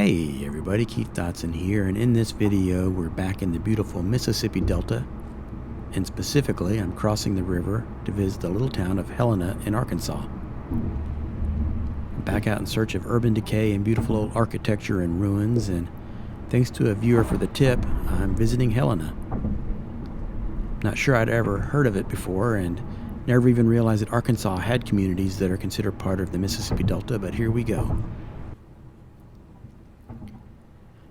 Hey everybody, Keith Dotson here, and in this video we're back in the beautiful Mississippi Delta, and specifically I'm crossing the river to visit the little town of Helena in Arkansas. I'm back out in search of urban decay and beautiful old architecture and ruins, and thanks to a viewer for the tip, I'm visiting Helena. Not sure I'd ever heard of it before, and never even realized that Arkansas had communities that are considered part of the Mississippi Delta, but here we go.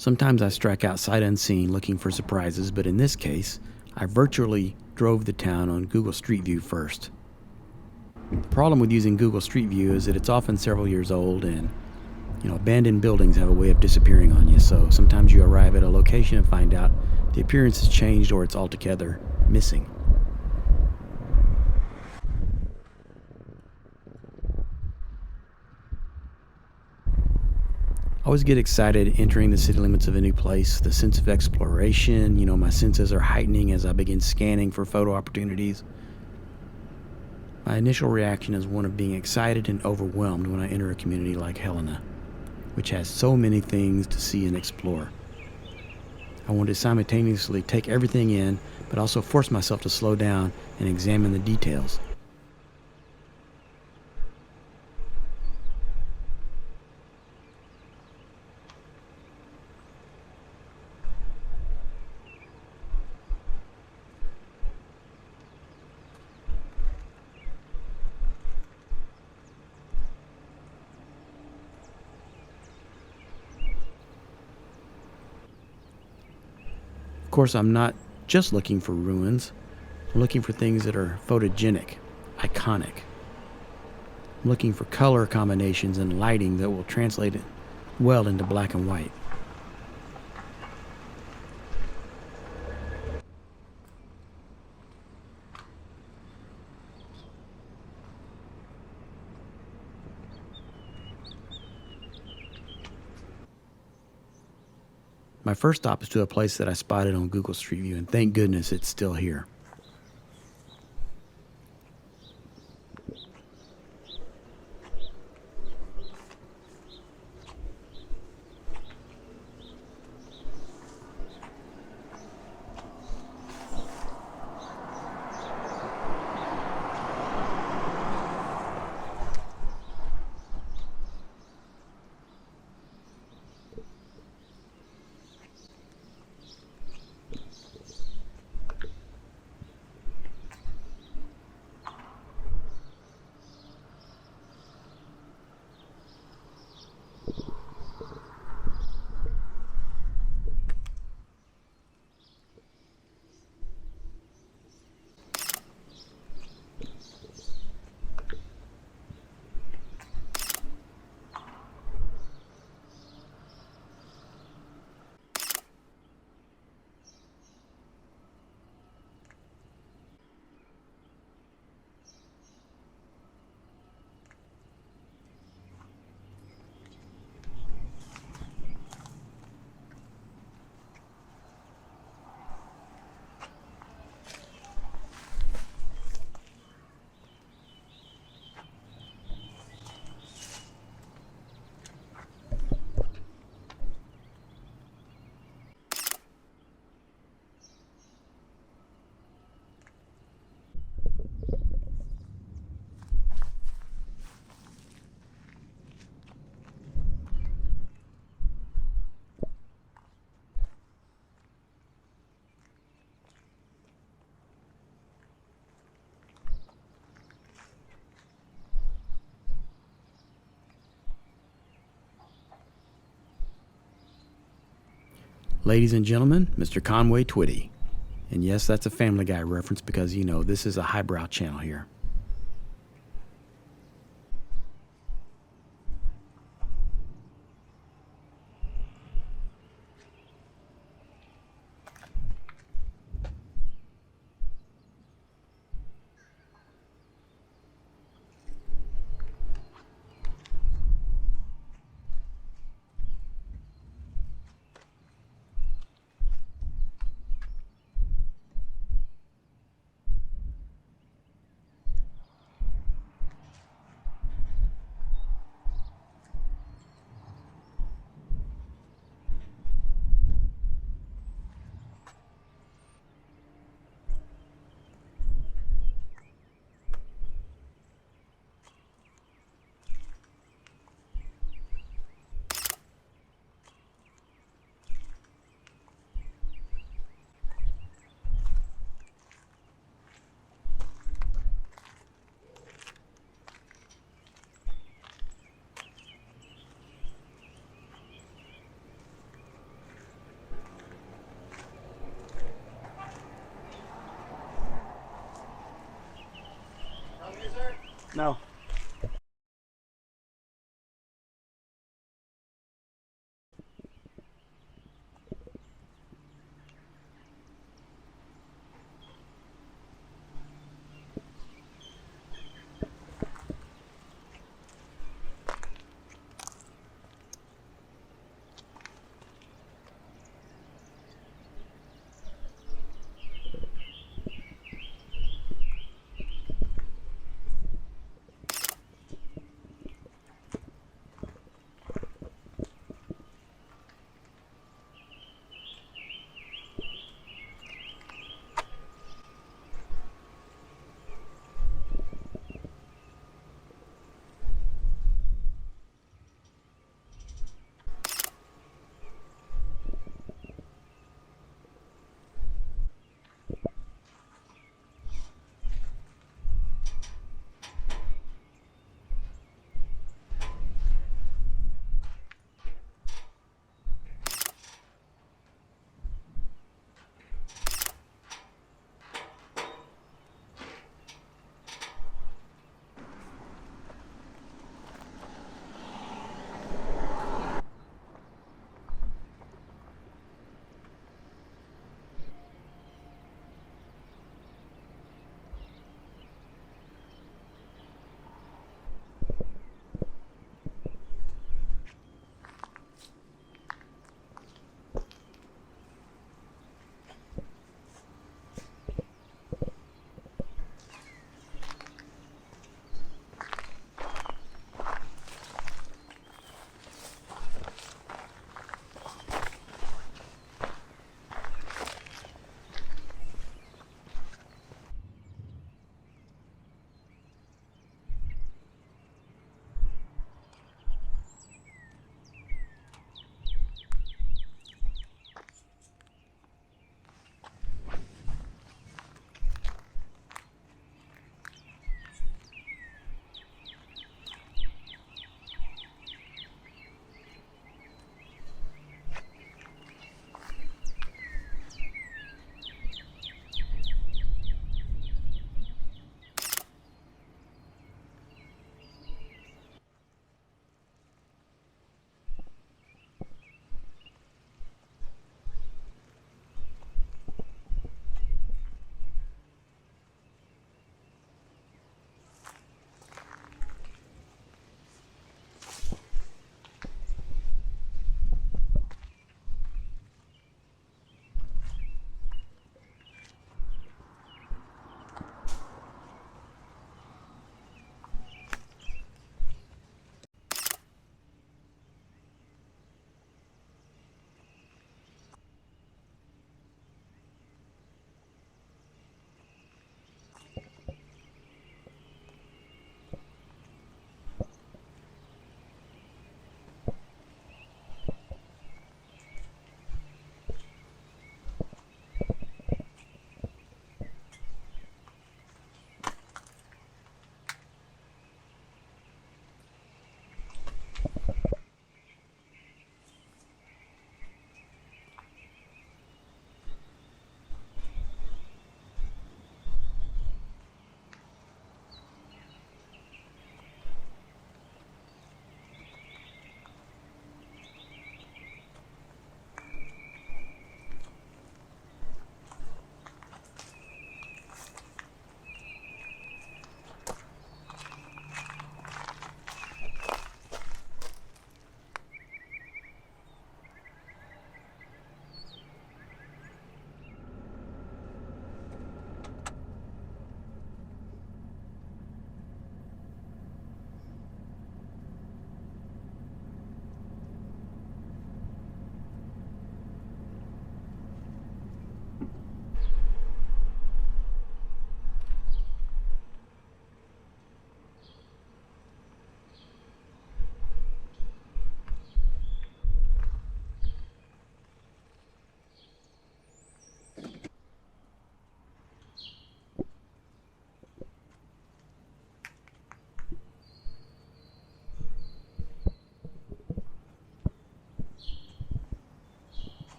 Sometimes I strike out sight unseen looking for surprises, but in this case, I virtually drove the town on Google Street View first. The problem with using Google Street View is that it's often several years old, and abandoned buildings have a way of disappearing on you, so sometimes you arrive at a location and find out the appearance has changed or it's altogether missing. I always get excited entering the city limits of a new place, the sense of exploration. My senses are heightening as I begin scanning for photo opportunities. My initial reaction is one of being excited and overwhelmed when I enter a community like Helena, which has so many things to see and explore. I want to simultaneously take everything in, but also force myself to slow down and examine the details. Of course, I'm not just looking for ruins. I'm looking for things that are photogenic, iconic. I'm looking for color combinations and lighting that will translate it well into black and white. My first stop is to a place that I spotted on Google Street View, and thank goodness it's still here. Ladies and gentlemen, Mr. Conway Twitty. And yes, that's a Family Guy reference because, this is a highbrow channel here. No.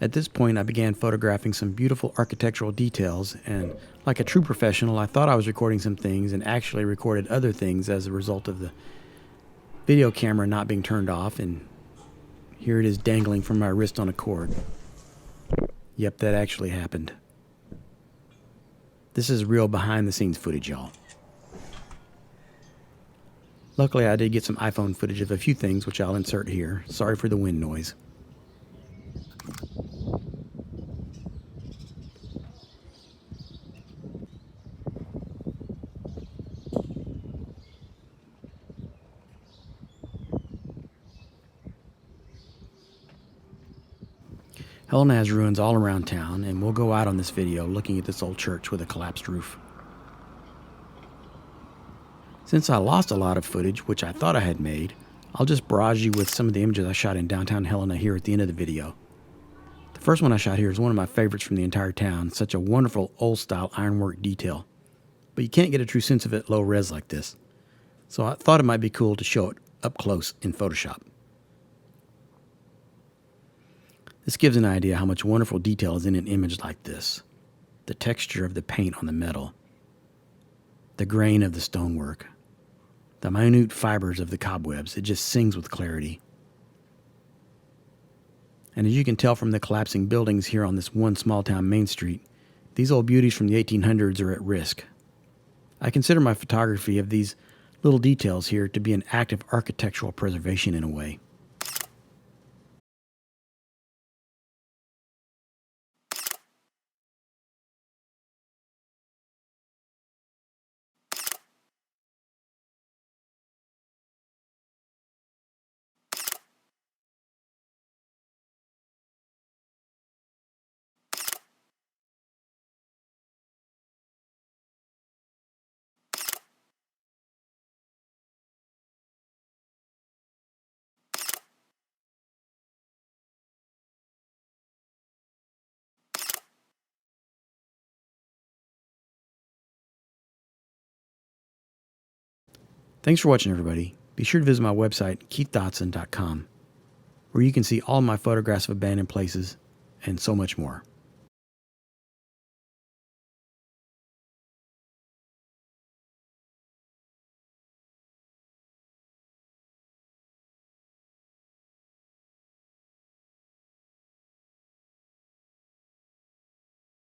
At this point, I began photographing some beautiful architectural details, and like a true professional, I thought I was recording some things and actually recorded other things as a result of the video camera not being turned off, and here it is dangling from my wrist on a cord. Yep, that actually happened. This is real behind-the-scenes footage, y'all. Luckily, I did get some iPhone footage of a few things, which I'll insert here. Sorry for the wind noise. Helena has ruins all around town, and we'll go out on this video looking at this old church with a collapsed roof. Since I lost a lot of footage, which I thought I had made, I'll just barrage you with some of the images I shot in downtown Helena here at the end of the video. The first one I shot here is one of my favorites from the entire town, such a wonderful old-style ironwork detail. But you can't get a true sense of it low res like this, so I thought it might be cool to show it up close in Photoshop. This gives an idea how much wonderful detail is in an image like this. The texture of the paint on the metal, the grain of the stonework, the minute fibers of the cobwebs. It just sings with clarity. And as you can tell from the collapsing buildings here on this one small town main street, these old beauties from the 1800s are at risk. I consider my photography of these little details here to be an act of architectural preservation in a way. Thanks for watching, everybody. Be sure to visit my website, keithdotson.com, where you can see all my photographs of abandoned places and so much more.